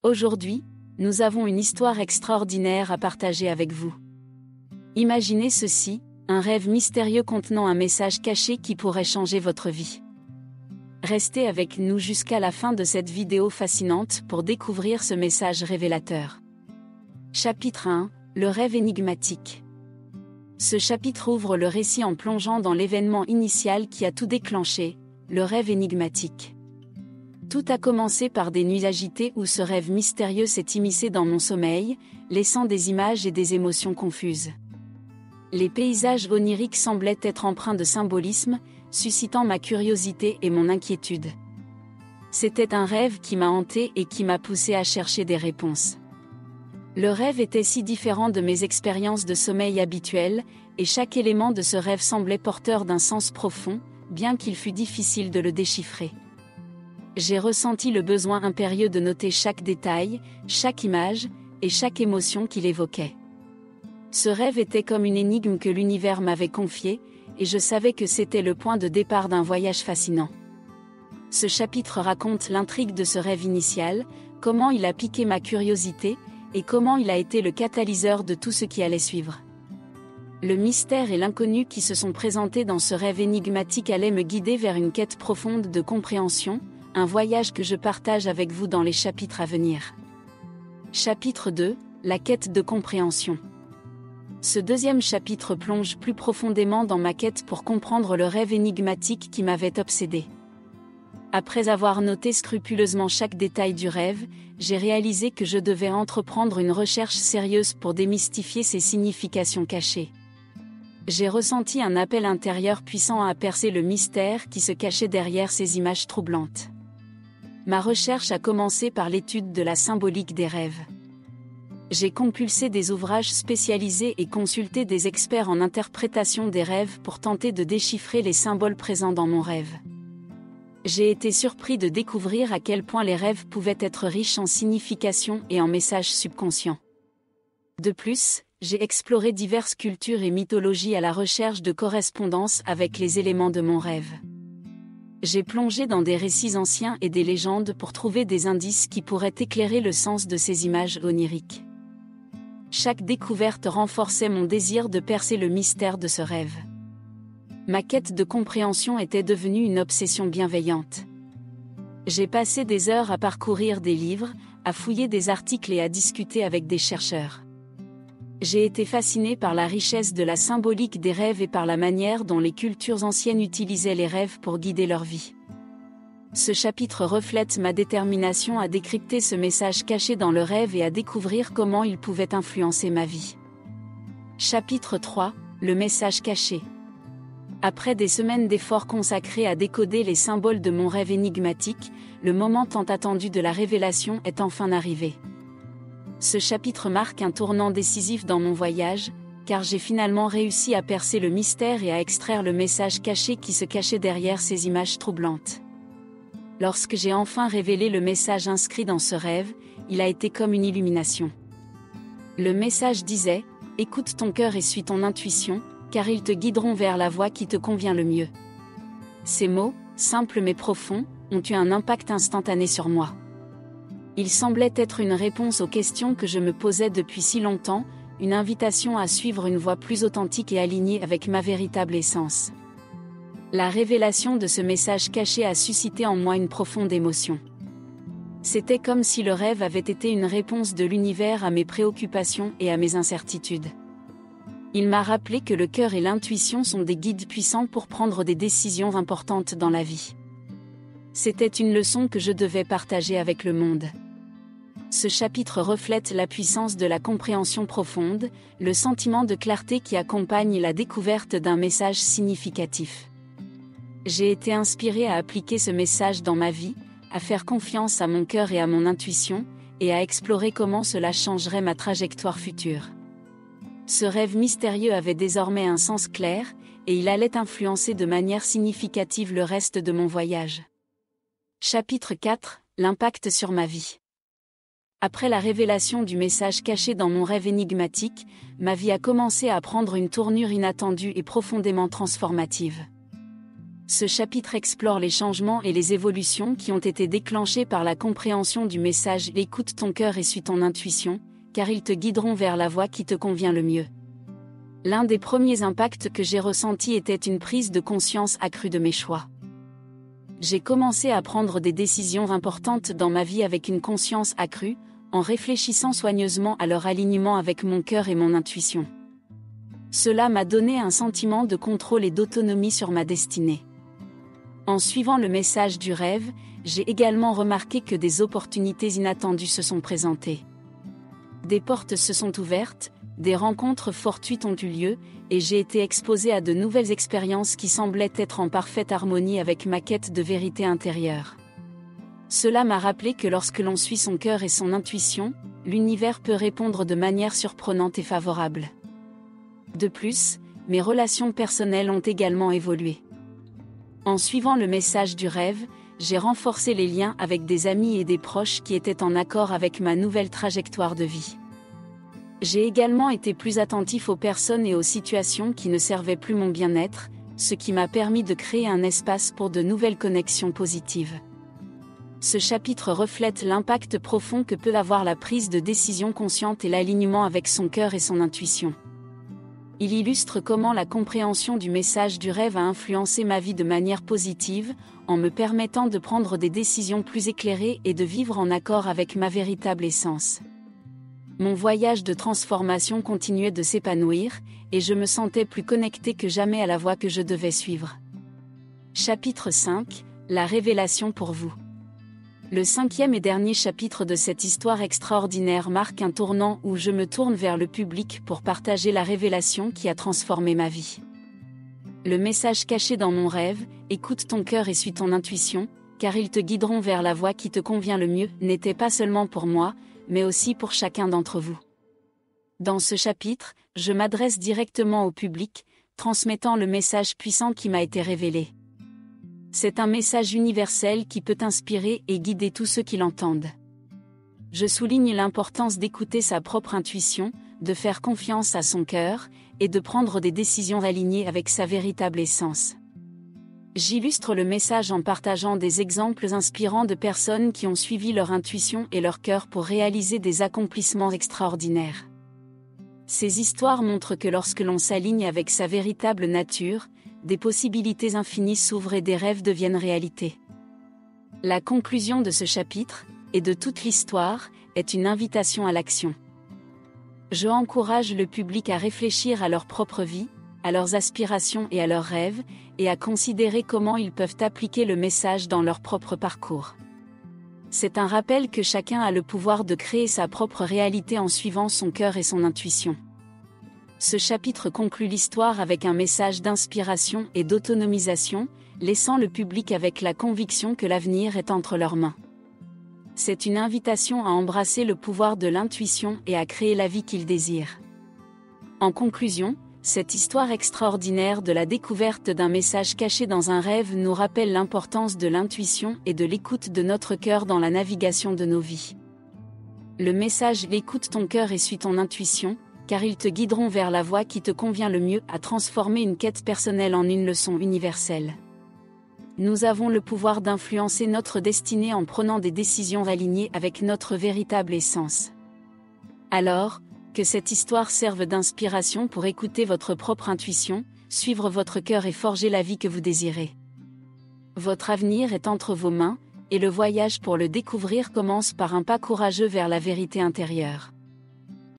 Aujourd'hui, nous avons une histoire extraordinaire à partager avec vous. Imaginez ceci, un rêve mystérieux contenant un message caché qui pourrait changer votre vie. Restez avec nous jusqu'à la fin de cette vidéo fascinante pour découvrir ce message révélateur. Chapitre 1, le rêve énigmatique. Ce chapitre ouvre le récit en plongeant dans l'événement initial qui a tout déclenché, le rêve énigmatique. Tout a commencé par des nuits agitées où ce rêve mystérieux s'est immiscé dans mon sommeil, laissant des images et des émotions confuses. Les paysages oniriques semblaient être empreints de symbolisme, suscitant ma curiosité et mon inquiétude. C'était un rêve qui m'a hanté et qui m'a poussé à chercher des réponses. Le rêve était si différent de mes expériences de sommeil habituelles, et chaque élément de ce rêve semblait porteur d'un sens profond, bien qu'il fût difficile de le déchiffrer. J'ai ressenti le besoin impérieux de noter chaque détail, chaque image, et chaque émotion qu'il évoquait. Ce rêve était comme une énigme que l'univers m'avait confiée, et je savais que c'était le point de départ d'un voyage fascinant. Ce chapitre raconte l'intrigue de ce rêve initial, comment il a piqué ma curiosité, et comment il a été le catalyseur de tout ce qui allait suivre. Le mystère et l'inconnu qui se sont présentés dans ce rêve énigmatique allaient me guider vers une quête profonde de compréhension, un voyage que je partage avec vous dans les chapitres à venir. Chapitre 2, la quête de compréhension. Ce deuxième chapitre plonge plus profondément dans ma quête pour comprendre le rêve énigmatique qui m'avait obsédé. Après avoir noté scrupuleusement chaque détail du rêve, j'ai réalisé que je devais entreprendre une recherche sérieuse pour démystifier ses significations cachées. J'ai ressenti un appel intérieur puissant à percer le mystère qui se cachait derrière ces images troublantes. Ma recherche a commencé par l'étude de la symbolique des rêves. J'ai compulsé des ouvrages spécialisés et consulté des experts en interprétation des rêves pour tenter de déchiffrer les symboles présents dans mon rêve. J'ai été surpris de découvrir à quel point les rêves pouvaient être riches en significations et en messages subconscients. De plus, j'ai exploré diverses cultures et mythologies à la recherche de correspondances avec les éléments de mon rêve. J'ai plongé dans des récits anciens et des légendes pour trouver des indices qui pourraient éclairer le sens de ces images oniriques. Chaque découverte renforçait mon désir de percer le mystère de ce rêve. Ma quête de compréhension était devenue une obsession bienveillante. J'ai passé des heures à parcourir des livres, à fouiller des articles et à discuter avec des chercheurs. J'ai été fasciné par la richesse de la symbolique des rêves et par la manière dont les cultures anciennes utilisaient les rêves pour guider leur vie. Ce chapitre reflète ma détermination à décrypter ce message caché dans le rêve et à découvrir comment il pouvait influencer ma vie. Chapitre 3, le message caché. Après des semaines d'efforts consacrés à décoder les symboles de mon rêve énigmatique, le moment tant attendu de la révélation est enfin arrivé. Ce chapitre marque un tournant décisif dans mon voyage, car j'ai finalement réussi à percer le mystère et à extraire le message caché qui se cachait derrière ces images troublantes. Lorsque j'ai enfin révélé le message inscrit dans ce rêve, il a été comme une illumination. Le message disait « Écoute ton cœur et suis ton intuition, car ils te guideront vers la voie qui te convient le mieux. » Ces mots, simples mais profonds, ont eu un impact instantané sur moi. Il semblait être une réponse aux questions que je me posais depuis si longtemps, une invitation à suivre une voie plus authentique et alignée avec ma véritable essence. La révélation de ce message caché a suscité en moi une profonde émotion. C'était comme si le rêve avait été une réponse de l'univers à mes préoccupations et à mes incertitudes. Il m'a rappelé que le cœur et l'intuition sont des guides puissants pour prendre des décisions importantes dans la vie. C'était une leçon que je devais partager avec le monde. Ce chapitre reflète la puissance de la compréhension profonde, le sentiment de clarté qui accompagne la découverte d'un message significatif. J'ai été inspiré à appliquer ce message dans ma vie, à faire confiance à mon cœur et à mon intuition, et à explorer comment cela changerait ma trajectoire future. Ce rêve mystérieux avait désormais un sens clair, et il allait influencer de manière significative le reste de mon voyage. Chapitre 4, l'impact sur ma vie. Après la révélation du message caché dans mon rêve énigmatique, ma vie a commencé à prendre une tournure inattendue et profondément transformative. Ce chapitre explore les changements et les évolutions qui ont été déclenchés par la compréhension du message « Écoute ton cœur et suis ton intuition », car ils te guideront vers la voie qui te convient le mieux. L'un des premiers impacts que j'ai ressentis était une prise de conscience accrue de mes choix. J'ai commencé à prendre des décisions importantes dans ma vie avec une conscience accrue, en réfléchissant soigneusement à leur alignement avec mon cœur et mon intuition. Cela m'a donné un sentiment de contrôle et d'autonomie sur ma destinée. En suivant le message du rêve, j'ai également remarqué que des opportunités inattendues se sont présentées. Des portes se sont ouvertes, des rencontres fortuites ont eu lieu, et j'ai été exposé à de nouvelles expériences qui semblaient être en parfaite harmonie avec ma quête de vérité intérieure. Cela m'a rappelé que lorsque l'on suit son cœur et son intuition, l'univers peut répondre de manière surprenante et favorable. De plus, mes relations personnelles ont également évolué. En suivant le message du rêve, j'ai renforcé les liens avec des amis et des proches qui étaient en accord avec ma nouvelle trajectoire de vie. J'ai également été plus attentif aux personnes et aux situations qui ne servaient plus mon bien-être, ce qui m'a permis de créer un espace pour de nouvelles connexions positives. Ce chapitre reflète l'impact profond que peut avoir la prise de décision consciente et l'alignement avec son cœur et son intuition. Il illustre comment la compréhension du message du rêve a influencé ma vie de manière positive, en me permettant de prendre des décisions plus éclairées et de vivre en accord avec ma véritable essence. Mon voyage de transformation continuait de s'épanouir, et je me sentais plus connecté que jamais à la voie que je devais suivre. Chapitre 5 – La révélation pour vous. Le 5e et dernier chapitre de cette histoire extraordinaire marque un tournant où je me tourne vers le public pour partager la révélation qui a transformé ma vie. Le message caché dans mon rêve, « Écoute ton cœur et suis ton intuition, car ils te guideront vers la voie qui te convient le mieux » n'était pas seulement pour moi, mais aussi pour chacun d'entre vous. Dans ce chapitre, je m'adresse directement au public, transmettant le message puissant qui m'a été révélé. C'est un message universel qui peut inspirer et guider tous ceux qui l'entendent. Je souligne l'importance d'écouter sa propre intuition, de faire confiance à son cœur, et de prendre des décisions alignées avec sa véritable essence. J'illustre le message en partageant des exemples inspirants de personnes qui ont suivi leur intuition et leur cœur pour réaliser des accomplissements extraordinaires. Ces histoires montrent que lorsque l'on s'aligne avec sa véritable nature, des possibilités infinies s'ouvrent et des rêves deviennent réalité. La conclusion de ce chapitre, et de toute l'histoire, est une invitation à l'action. Je encourage le public à réfléchir à leur propre vie, à leurs aspirations et à leurs rêves, et à considérer comment ils peuvent appliquer le message dans leur propre parcours. C'est un rappel que chacun a le pouvoir de créer sa propre réalité en suivant son cœur et son intuition. Ce chapitre conclut l'histoire avec un message d'inspiration et d'autonomisation, laissant le public avec la conviction que l'avenir est entre leurs mains. C'est une invitation à embrasser le pouvoir de l'intuition et à créer la vie qu'ils désirent. En conclusion, cette histoire extraordinaire de la découverte d'un message caché dans un rêve nous rappelle l'importance de l'intuition et de l'écoute de notre cœur dans la navigation de nos vies. Le message « Écoute ton cœur et suis ton intuition », car ils te guideront vers la voie qui te convient le mieux, à transformer une quête personnelle en une leçon universelle. Nous avons le pouvoir d'influencer notre destinée en prenant des décisions alignées avec notre véritable essence. Alors, que cette histoire serve d'inspiration pour écouter votre propre intuition, suivre votre cœur et forger la vie que vous désirez. Votre avenir est entre vos mains, et le voyage pour le découvrir commence par un pas courageux vers la vérité intérieure.